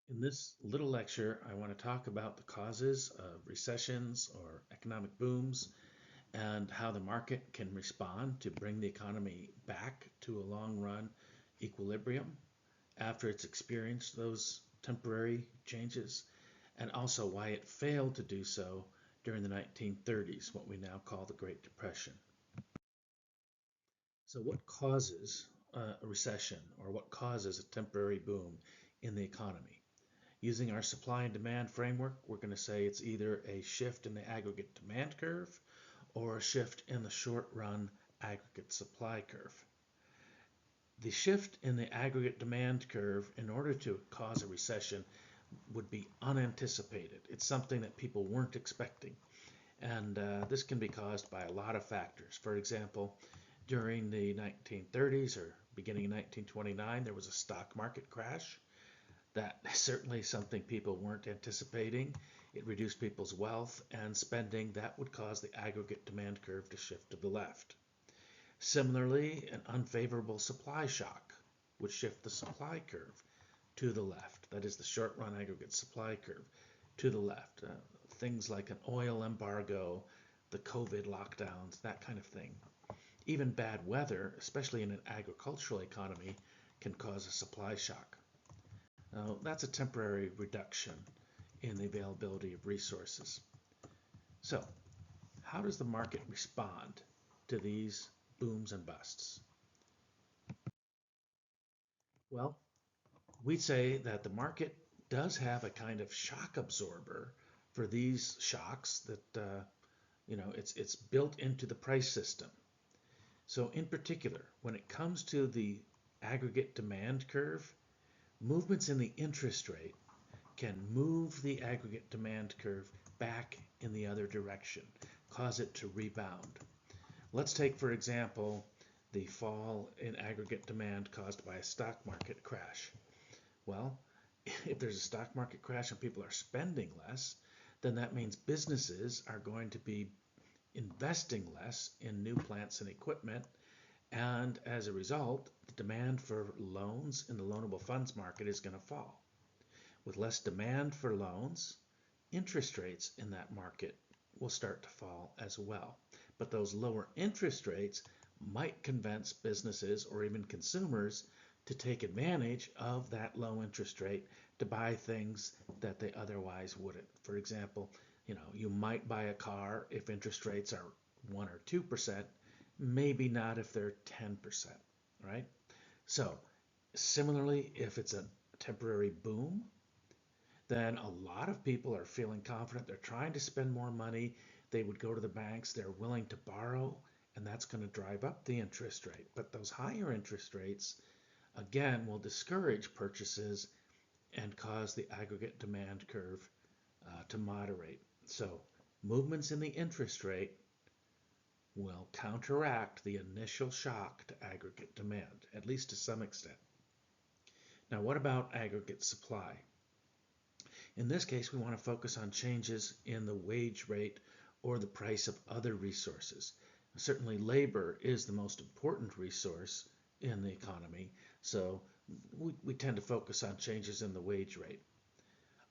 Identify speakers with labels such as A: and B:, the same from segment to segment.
A: In this little lecture, I want to talk about the causes of recessions or economic booms and how the market can respond to bring the economy back to a long run equilibrium after it's experienced those temporary changes, and also why it failed to do so during the 1930s, what we now call the Great Depression. So, what causes a recession or what causes a temporary boom in the economy? Using our supply and demand framework, we're going to say it's either a shift in the aggregate demand curve or a shift in the short run aggregate supply curve. The shift in the aggregate demand curve, in order to cause a recession, would be unanticipated. It's something that people weren't expecting. And this can be caused by a lot of factors. For example, during the 1930s or beginning in 1929, there was a stock market crash. That is certainly something people weren't anticipating. It reduced people's wealth and spending. That would cause the aggregate demand curve to shift to the left. Similarly, an unfavorable supply shock would shift the supply curve to the left. That is the short run aggregate supply curve to the left. Things like an oil embargo, the COVID lockdowns, that kind of thing. Even bad weather, especially in an agricultural economy, can cause a supply shock. Now, that's a temporary reduction in the availability of resources. So, how does the market respond to these booms and busts? Well, we say that the market does have a kind of shock absorber for these shocks that it's built into the price system. So in particular, when it comes to the aggregate demand curve, movements in the interest rate can move the aggregate demand curve back in the other direction, cause it to rebound. Let's take, for example, the fall in aggregate demand caused by a stock market crash. Well, if there's a stock market crash and people are spending less, then that means businesses are going to be investing less in new plants and equipment. And as a result, the demand for loans in the loanable funds market is going to fall. With less demand for loans, interest rates in that market will start to fall as well. But those lower interest rates might convince businesses or even consumers to take advantage of that low interest rate to buy things that they otherwise wouldn't. For example, you might buy a car if interest rates are 1 or 2%, maybe not if they're 10%, right? So, similarly, if it's a temporary boom, then a lot of people are feeling confident. They're trying to spend more money. They would go to the banks. They're willing to borrow, and that's going to drive up the interest rate. But those higher interest rates, again, will discourage purchases and cause the aggregate demand curve to moderate. So movements in the interest rate will counteract the initial shock to aggregate demand, at least to some extent. Now, what about aggregate supply? In this case, we want to focus on changes in the wage rate or the price of other resources. Certainly, labor is the most important resource in the economy, so we tend to focus on changes in the wage rate.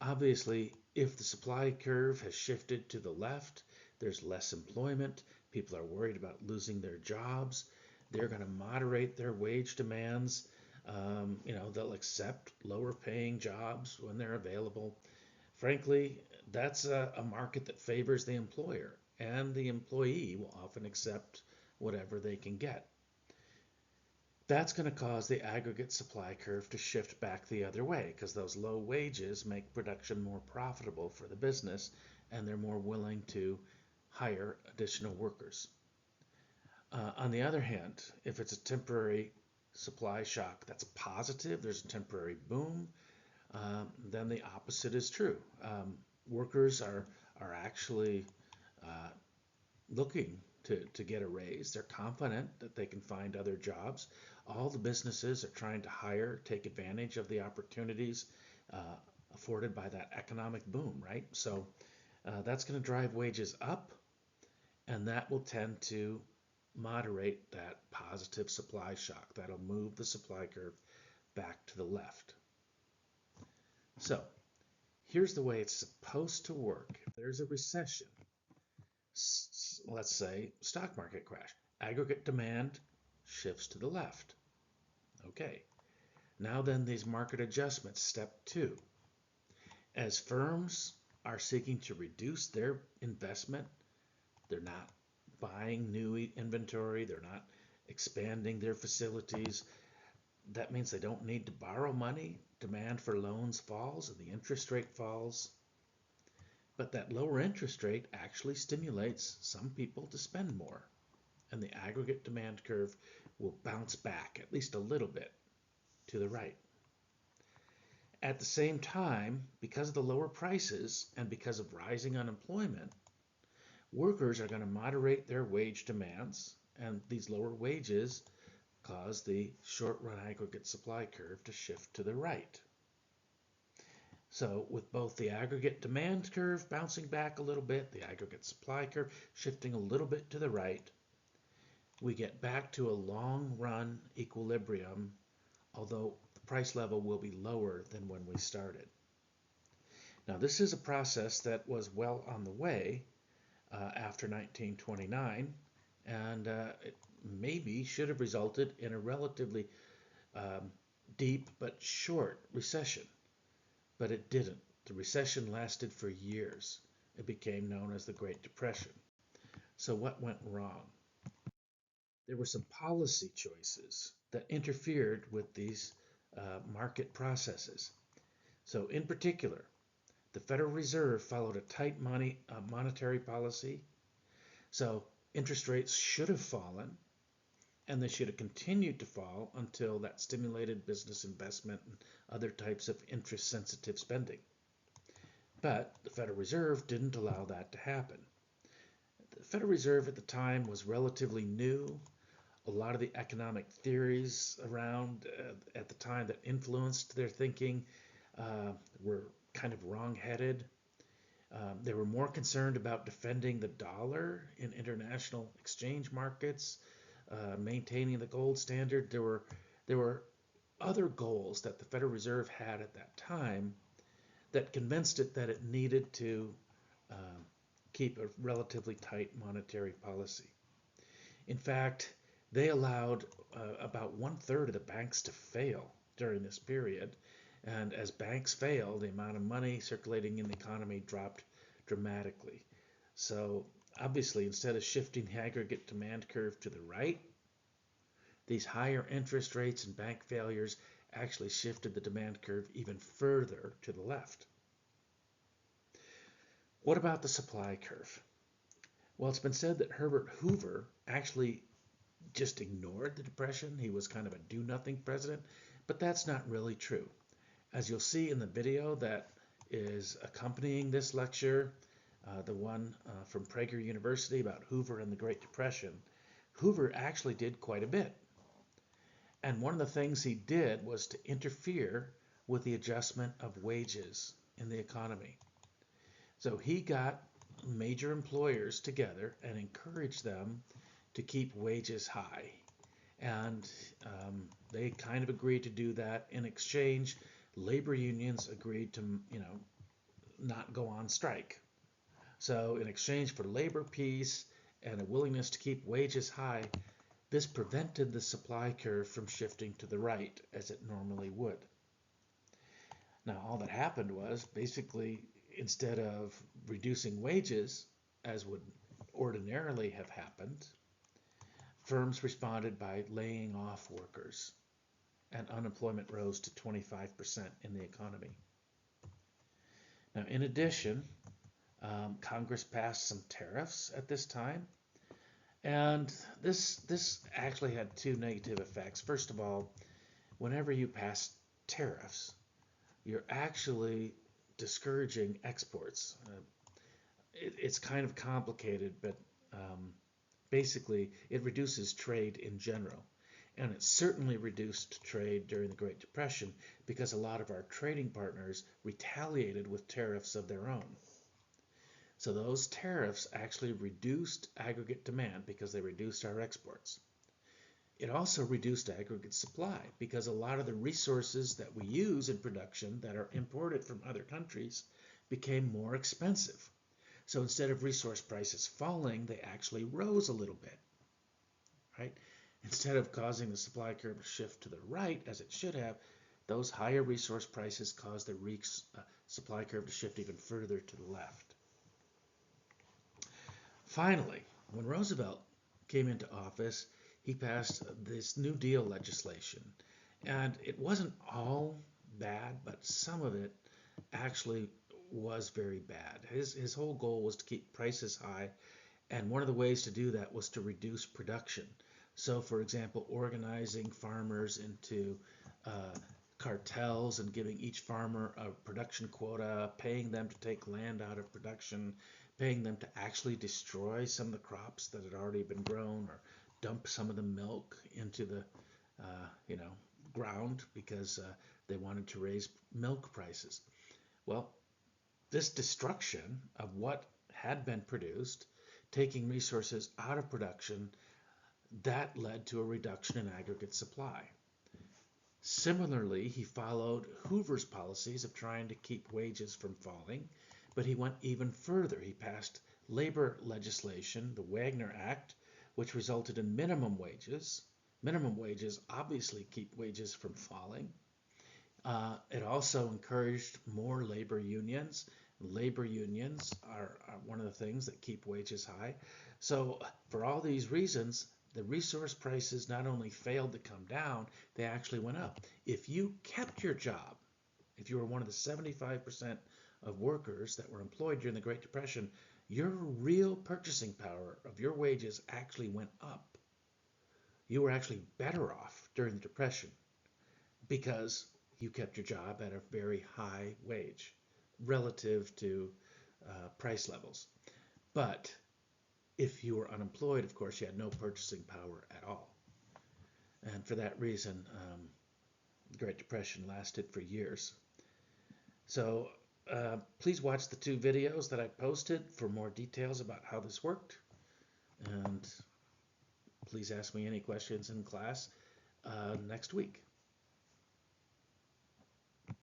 A: Obviously, if the supply curve has shifted to the left, there's less employment, people are worried about losing their jobs, they're going to moderate their wage demands. They'll accept lower paying jobs when they're available. Frankly, that's a market that favors the employer, and the employee will often accept whatever they can get. That's going to cause the aggregate supply curve to shift back the other way because those low wages make production more profitable for the business and they're more willing to hire additional workers. On the other hand, if it's a temporary supply shock that's positive, there's a temporary boom, then the opposite is true. Workers are actually uh, looking to get a raise. They're confident that they can find other jobs. All the businesses are trying to hire, take advantage of the opportunities afforded by that economic boom, right? So that's going to drive wages up, and that will tend to moderate that positive supply shock. That'll move the supply curve back to the left. So here's the way it's supposed to work. If there's a recession, let's say stock market crash, aggregate demand shifts to the left. Okay, now then these market adjustments, step two. As firms are seeking to reduce their investment, they're not buying new inventory, they're not expanding their facilities. That means they don't need to borrow money. Demand for loans falls and the interest rate falls. But that lower interest rate actually stimulates some people to spend more. And the aggregate demand curve will bounce back at least a little bit to the right. At the same time, because of the lower prices and because of rising unemployment, workers are going to moderate their wage demands, and these lower wages cause the short-run aggregate supply curve to shift to the right. So with both the aggregate demand curve bouncing back a little bit, the aggregate supply curve shifting a little bit to the right, we get back to a long-run equilibrium, although the price level will be lower than when we started. Now this is a process that was well on the way after 1929, and it maybe should have resulted in a relatively deep but short recession, but it didn't. The recession lasted for years. It became known as the Great Depression. So what went wrong? There were some policy choices that interfered with these market processes. So in particular, the Federal Reserve followed a tight monetary policy. So interest rates should have fallen, and they should have continued to fall until that stimulated business investment and other types of interest-sensitive spending. But the Federal Reserve didn't allow that to happen. The Federal Reserve at the time was relatively new. A lot of the economic theories around at the time that influenced their thinking were kind of wrong-headed. They were more concerned about defending the dollar in international exchange markets, maintaining the gold standard. There were other goals that the Federal Reserve had at that time that convinced it that it needed to keep a relatively tight monetary policy. In fact, they allowed about 1/3 of the banks to fail during this period. And as banks failed, the amount of money circulating in the economy dropped dramatically. So obviously, instead of shifting the aggregate demand curve to the right, these higher interest rates and bank failures actually shifted the demand curve even further to the left. What about the supply curve? Well, it's been said that Herbert Hoover actually just ignored the Depression. He was kind of a do-nothing president, but that's not really true. As you'll see in the video that is accompanying this lecture, the one from Prager University about Hoover and the Great Depression, Hoover actually did quite a bit. And one of the things he did was to interfere with the adjustment of wages in the economy. So he got major employers together and encouraged them to keep wages high. And they kind of agreed to do that. In exchange, labor unions agreed to, not go on strike. So in exchange for labor peace and a willingness to keep wages high, this prevented the supply curve from shifting to the right as it normally would. Now, all that happened was basically instead of reducing wages, as would ordinarily have happened, firms responded by laying off workers, and unemployment rose to 25% in the economy. Now, in addition, Congress passed some tariffs at this time, and this actually had two negative effects. First of all, whenever you pass tariffs, you're actually discouraging exports. It's kind of complicated, but basically it reduces trade in general. And it certainly reduced trade during the Great Depression because a lot of our trading partners retaliated with tariffs of their own. So those tariffs actually reduced aggregate demand because they reduced our exports. It also reduced aggregate supply because a lot of the resources that we use in production that are imported from other countries became more expensive. So instead of resource prices falling, they actually rose a little bit, right? Instead of causing the supply curve to shift to the right, as it should have, those higher resource prices caused the supply curve to shift even further to the left. Finally, when Roosevelt came into office, he passed this New Deal legislation. And it wasn't all bad, but some of it actually was very bad. His whole goal was to keep prices high, and one of the ways to do that was to reduce production. So, for example, organizing farmers into cartels and giving each farmer a production quota, paying them to take land out of production, paying them to actually destroy some of the crops that had already been grown, or dump some of the milk into the ground because they wanted to raise milk prices. Well, this destruction of what had been produced, taking resources out of production, that led to a reduction in aggregate supply. Similarly, he followed Hoover's policies of trying to keep wages from falling, but he went even further. He passed labor legislation, the Wagner Act, which resulted in minimum wages. Minimum wages obviously keep wages from falling. It also encouraged more labor unions. Labor unions are one of the things that keep wages high. So for all these reasons, the resource prices not only failed to come down, they actually went up. If you kept your job, if you were one of the 75% of workers that were employed during the Great Depression, your real purchasing power of your wages actually went up. You were actually better off during the Depression because you kept your job at a very high wage relative to price levels. But if you were unemployed, of course, you had no purchasing power at all. And for that reason, the Great Depression lasted for years. So please watch the 2 videos that I posted for more details about how this worked. And please ask me any questions in class next week.